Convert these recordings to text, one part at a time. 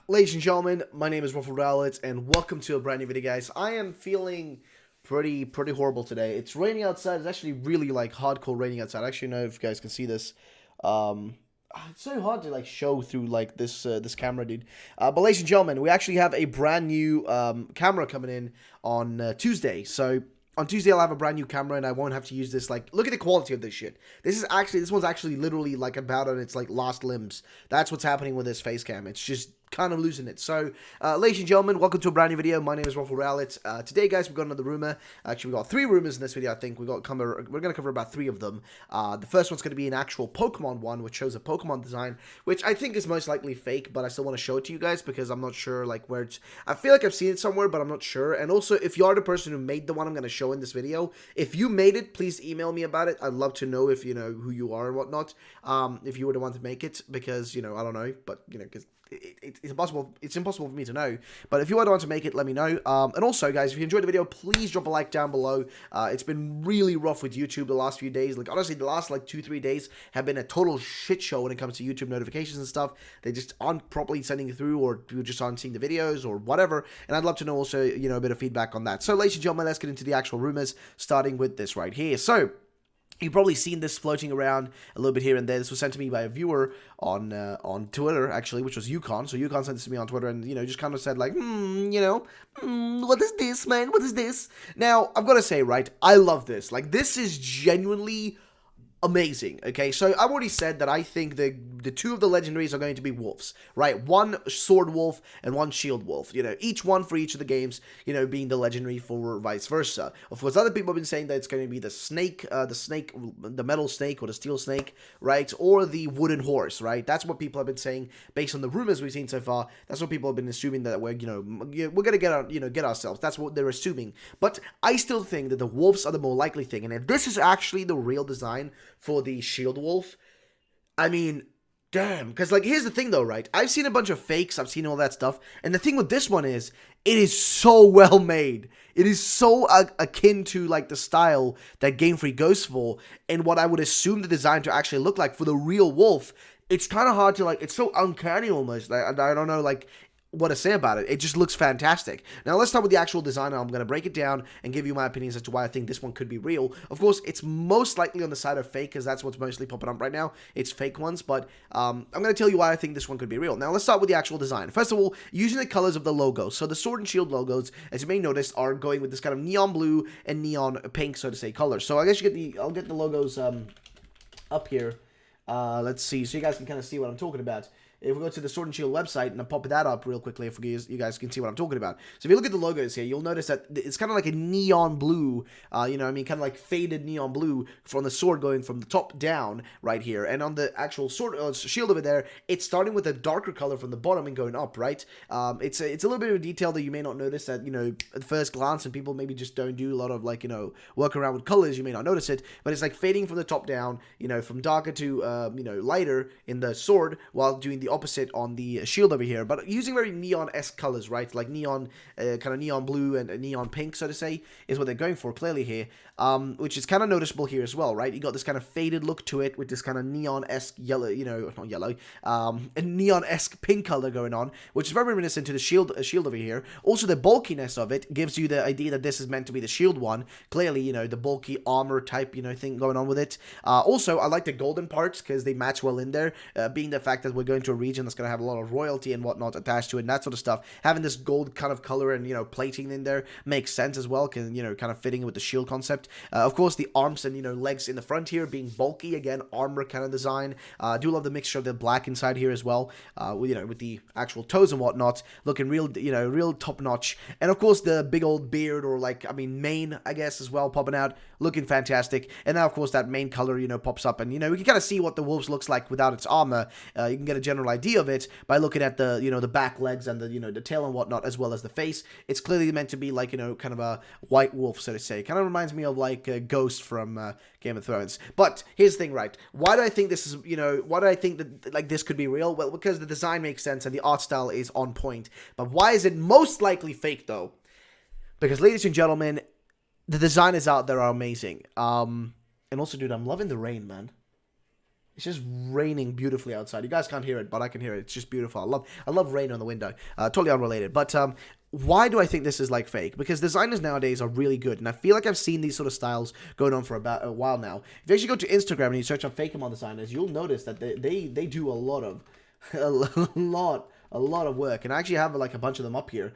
Ladies and gentlemen, my name is Ruffled Rowlett, and welcome to a brand new video, guys. I am feeling pretty horrible today. It's raining outside. It's actually really like hardcore raining outside. I actually know if you guys can see this. Um, it's so hard to like show through like this camera, dude. But ladies and gentlemen, we actually have a brand new camera coming in on Tuesday. So on Tuesday, I'll have a brand new camera, and I won't have to use this. Like, look at the quality of this shit. This one's actually literally like about on its like last limbs. That's what's happening with this face cam. It's just kind of losing it. So, ladies and gentlemen, welcome to a brand new video. My name is Ruffled Rowlett. Today, guys, we've got another rumor. Actually, we got 3 rumors in this video. I think we're gonna cover about 3 of them. The first one's gonna be an actual Pokemon one, which shows a Pokemon design, which I think is most likely fake, but I still want to show it to you guys because I'm not sure like where it's. I feel like I've seen it somewhere, but I'm not sure. And also, if you are the person who made the one I'm gonna show in this video, if you made it, please email me about it. I'd love to know if you know who you are and whatnot. If you were the one to make it, because I don't know, but because it's impossible. It's impossible for me to know. But if you want to make it, let me know. And also, guys, if you enjoyed the video, please drop a like down below. It's been really rough with YouTube the last few days. Like, honestly, the last like 2-3 days have been a total shit show when it comes to YouTube notifications and stuff. They just aren't properly sending through, or people just aren't seeing the videos or whatever. And I'd love to know also, a bit of feedback on that. So, ladies and gentlemen, let's get into the actual rumors, starting with this right here. So, you've probably seen this floating around a little bit here and there. This was sent to me by a viewer on Twitter, actually, which was Yukon. So Yukon sent this to me on Twitter and, just kind of said, like, what is this, man? What is this? Now, I've got to say, right, I love this. Like, this is genuinely amazing. Okay, so I've already said that I think the 2 of the legendaries are going to be wolves, right? One sword wolf and one shield wolf, each one for each of the games, being the legendary for vice versa. Of course, other people have been saying that it's going to be the snake, the metal snake or the steel snake, right? Or the wooden horse, right? That's what people have been saying based on the rumors we've seen so far. That's what people have been assuming, that we're going to get ourselves. That's what they're assuming. But I still think that the wolves are the more likely thing. And if this is actually the real design for the shield wolf, I mean, damn. Because, like, here's the thing, though, right? I've seen a bunch of fakes. I've seen all that stuff. And the thing with this one is, it is so well made. It is so akin to, like, the style that Game Freak goes for, and what I would assume the design to actually look like for the real wolf. It's kind of hard to, like, it's so uncanny almost. I don't know, like, what to say about it. It just looks fantastic. Now, let's start with the actual design. I'm going to break it down and give you my opinions as to why I think this one could be real. Of course, it's most likely on the side of fake, because that's what's mostly popping up right now. It's fake ones, but I'm going to tell you why I think this one could be real. Now, let's start with the actual design. First of all, using the colors of the logos. So the Sword and Shield logos, as you may notice, are going with this kind of neon blue and neon pink, so to say, colors. So I guess I'll get the logos up here. Let's see, so you guys can kind of see what I'm talking about. If we go to the Sword and Shield website, and I'll pop that up real quickly if you guys can see what I'm talking about. So if you look at the logos here, you'll notice that it's kind of like a neon blue, kind of like faded neon blue from the sword going from the top down right here. And on the actual sword shield over there, it's starting with a darker color from the bottom and going up, right? It's a little bit of a detail that you may not notice that, at first glance, and people maybe just don't do a lot of, like, work around with colors, you may not notice it, but it's like fading from the top down, from darker to, lighter in the sword, while doing the opposite on the shield over here, but using very neon-esque colors, right? Like neon, kind of neon blue and neon pink, so to say, is what they're going for clearly here, which is kind of noticeable here as well, right? You got this kind of faded look to it with this kind of neon-esque yellow, not yellow, a neon-esque pink color going on, which is very reminiscent to the shield over here. Also, the bulkiness of it gives you the idea that this is meant to be the shield one. Clearly, the bulky armor type, thing going on with it. Also, I like the golden parts because they match well in there, being the fact that we're going to a region that's going to have a lot of royalty and whatnot attached to it and that sort of stuff. Having this gold kind of color and, plating in there makes sense as well, because, kind of fitting with the shield concept. Of course, the arms and, legs in the front here being bulky, again, armor kind of design. I do love the mixture of the black inside here as well, with the actual toes and whatnot, looking real, real top-notch. And, of course, the big old beard, or, like, mane, I guess, as well, popping out, looking fantastic. And now, of course, that main color, pops up, and, we can kind of see what the wolves looks like without its armor. You can get a general idea of it by looking at the, the back legs and the, the tail and whatnot, as well as the face. It's clearly meant to be like, kind of a white wolf, so to say. Kind of reminds me of like a Ghost from Game of Thrones. But here's the thing, right? Why do I think this is, why do I think that like this could be real? Well, because the design makes sense and the art style is on point. But why is it most likely fake, though? Because, ladies and gentlemen, the designers out there are amazing. And also, dude, I'm loving the rain, man. It's just raining beautifully outside. You guys can't hear it, but I can hear it. It's just beautiful. I love rain on the window. Totally unrelated. But why do I think this is like fake? Because designers nowadays are really good, and I feel like I've seen these sort of styles going on for about a while now. If you actually go to Instagram and you search on Fakemon designers, you'll notice that they do a lot of a lot of work. And I actually have like a bunch of them up here.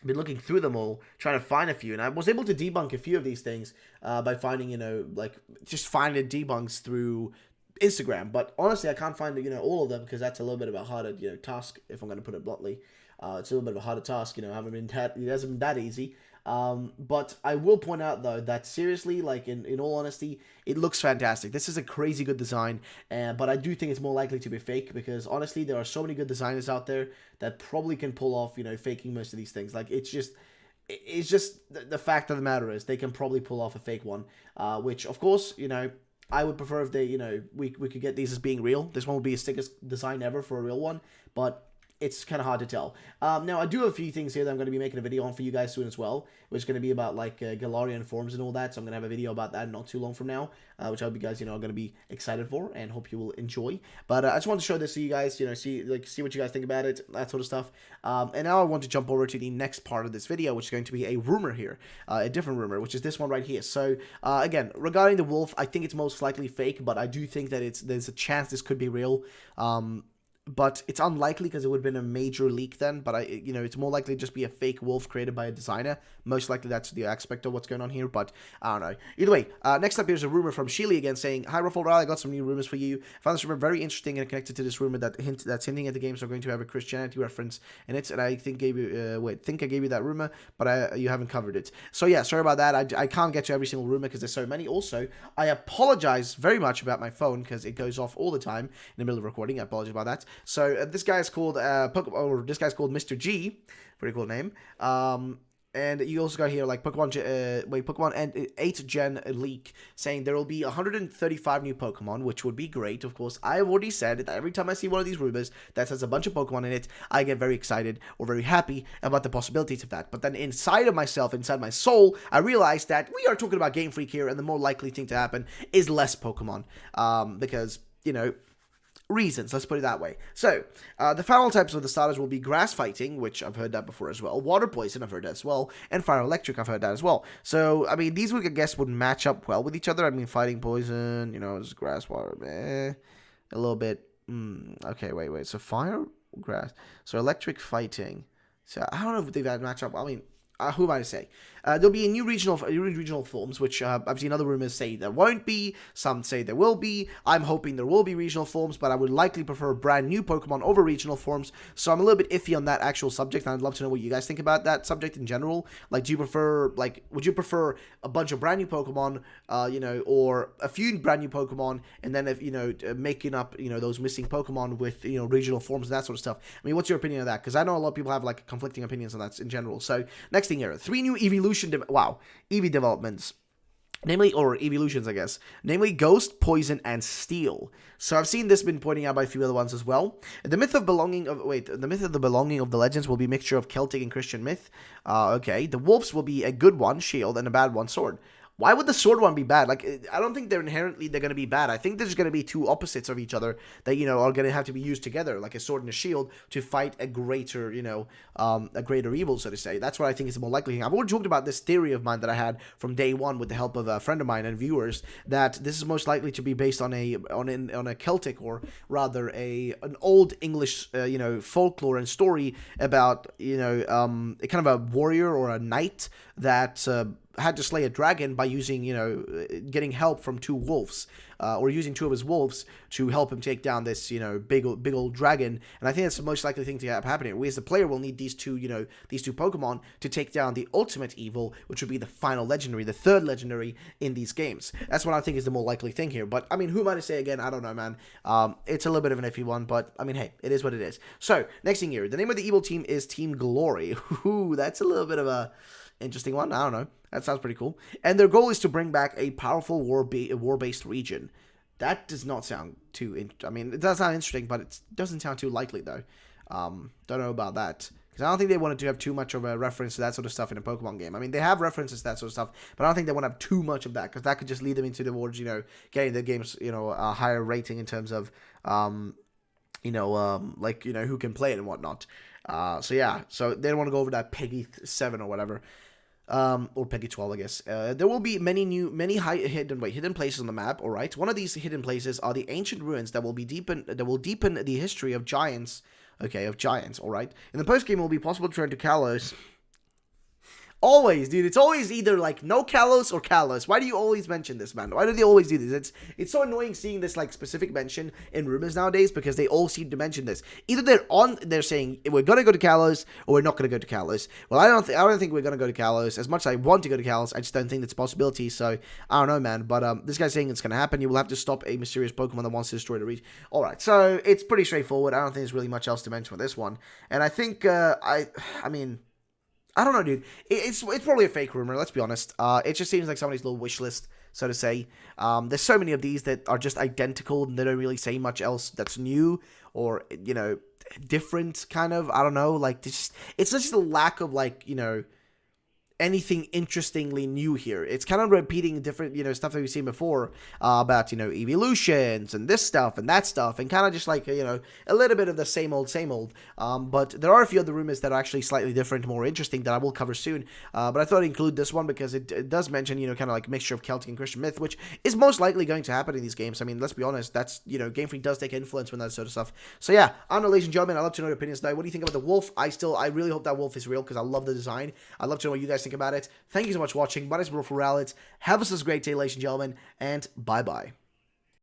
Been looking through them all, trying to find a few, and I was able to debunk a few of these things by finding, like just finding debunks through Instagram. But honestly, I can't find, all of them, because that's a little bit of a harder, task, if I'm going to put it bluntly. It's a little bit of a harder task, it hasn't been that easy. But I will point out, though, that seriously, like, in all honesty, it looks fantastic. This is a crazy good design, but I do think it's more likely to be fake, because, honestly, there are so many good designers out there that probably can pull off, faking most of these things. Like, it's just the fact of the matter is they can probably pull off a fake one, which, of course, I would prefer if they, we could get these as being real. This one would be a sickest design ever for a real one, but it's kind of hard to tell. Now, I do have a few things here that I'm going to be making a video on for you guys soon as well, which is going to be about, like, Galarian forms and all that, so I'm going to have a video about that not too long from now, which I hope you guys, are going to be excited for, and hope you will enjoy. But I just wanted to show this to you guys, see what you guys think about it, that sort of stuff. And now I want to jump over to the next part of this video, which is going to be a rumor here, a different rumor, which is this one right here. So, again, regarding the wolf, I think it's most likely fake, but I do think that there's a chance this could be real. But it's unlikely, because it would have been a major leak then. But it's more likely to just be a fake wolf created by a designer. Most likely that's the aspect of what's going on here. But I don't know. Either way, next up here's a rumor from Sheely again saying, "Hi Ruffle, I got some new rumors for you. I found this rumor very interesting and connected to this rumor that's hinting at the games are going to have a Christianity reference in it. And I think I gave you that rumor, but you haven't covered it. So yeah, sorry about that. I can't get to every single rumor because there's so many. Also, I apologize very much about my phone because it goes off all the time in the middle of recording. I apologize about that. So this guy's called Mr. G, pretty cool name. And you also got here like Pokemon 8th Gen leak saying there will be 135 new Pokemon, which would be great. Of course, I have already said that every time I see one of these rumors that has a bunch of Pokemon in it, I get very excited or very happy about the possibilities of that. But then inside of myself, inside my soul, I realized that we are talking about Game Freak here, and the more likely thing to happen is less Pokemon. Because, reasons, let's put it that way. So, the final types of the starters will be Grass Fighting, which I've heard that before as well, Water Poison, I've heard that as well, and Fire Electric, I've heard that as well. So, I mean, these would, I guess, would match up well with each other. I mean, Fighting Poison, it's Grass, Water, a little bit, okay, wait, so Fire, Grass, so Electric, Fighting, so I don't know if they've had match up, I mean, who am I to say? There'll be a new regional forms, which I've seen other rumors say there won't be. Some say there will be. I'm hoping there will be regional forms, but I would likely prefer brand new Pokemon over regional forms. So I'm a little bit iffy on that actual subject, and I'd love to know what you guys think about that subject in general. Like, would you prefer a bunch of brand new Pokemon, or a few brand new Pokemon, and then making up, those missing Pokemon with, regional forms and that sort of stuff? I mean, what's your opinion of that? Because I know a lot of people have like conflicting opinions on that in general. So next thing here, 3 new EV developments. Evolutions, I guess. Namely, Ghost, Poison, and Steel. So I've seen this been pointing out by a few other ones as well. The myth of the belonging of the legends will be a mixture of Celtic and Christian myth. Okay. The wolves will be a good one, Shield, and a bad one, Sword. Why would the Sword one be bad? Like, I don't think they're going to be bad. I think there's going to be two opposites of each other that, are going to have to be used together, like a sword and a shield, to fight a greater, a greater evil, so to say. That's what I think is the more likely thing. I've already talked about this theory of mine that I had from day one with the help of a friend of mine and viewers, that this is most likely to be based on a Celtic, or rather an old English, folklore and story about, a kind of a warrior or a knight that had to slay a dragon by using, getting help from 2 wolves, or using 2 of his wolves to help him take down this, big old dragon. And I think that's the most likely thing to have happening. We as the player will need these two Pokemon to take down the ultimate evil, which would be the final legendary, the 3rd legendary in these games. That's what I think is the more likely thing here. But I mean, who am I to say again? I don't know, man. It's a little bit of an iffy one, but I mean, hey, it is what it is. So next thing here, the name of the evil team is Team Glory. Ooh, that's a little bit of a interesting one. I don't know. That sounds pretty cool. And their goal is to bring back a powerful war-based region. That does not sound too... I mean, it does sound interesting, but it doesn't sound too likely, though. Don't know about that. Because I don't think they wanted to have too much of a reference to that sort of stuff in a Pokemon game. I mean, they have references to that sort of stuff, but I don't think they want to have too much of that, because that could just lead them into towards, getting the games, a higher rating in terms of, who can play it and whatnot. So yeah, so they don't want to go over that Peggy 7 or whatever. Or Peggy 12, I guess. There will be many hidden places on the map. All right, one of these hidden places are the ancient ruins that will deepen the history of giants. Okay, of giants. All right. In the post game, it will be possible to return to Kalos. Always, dude. It's always either like no Kalos or Kalos. Why do you always mention this, man? Why do they always do this? It's so annoying seeing this like specific mention in rumors nowadays, because they all seem to mention this. Either they're saying we're gonna go to Kalos or we're not gonna go to Kalos. Well, I don't think we're gonna go to Kalos. As much as I want to go to Kalos, I just don't think that's a possibility. So I don't know, man. But this guy's saying it's gonna happen. You will have to stop a mysterious Pokemon that wants to destroy the region. All right, so it's pretty straightforward. I don't think there's really much else to mention with this one. And I think I mean, I don't know, dude. It's probably a fake rumor, let's be honest. It just seems like somebody's little wish list, so to say. There's so many of these that are just identical, and they don't really say much else that's new or, different, kind of. I don't know. Like, it's just a lack of, like, anything interestingly new here. It's kind of repeating different, stuff that we've seen before, about, evolutions and this stuff and that stuff, and kind of just like, a little bit of the same old, but there are a few other rumors that are actually slightly different, more interesting, that I will cover soon, but I thought I'd include this one because it does mention, kind of like mixture of Celtic and Christian myth, which is most likely going to happen in these games. I mean, let's be honest, that's, Game Freak does take influence from that sort of stuff. So yeah, I don't know, ladies and gentlemen, I'd love to know your opinions now. What do you think about the wolf? I really hope that wolf is real, because I love the design. I'd love to know what you guys think about it. Thank you so much for watching. My name is Bro for Rowlett. Have a great day, ladies and gentlemen, and bye-bye.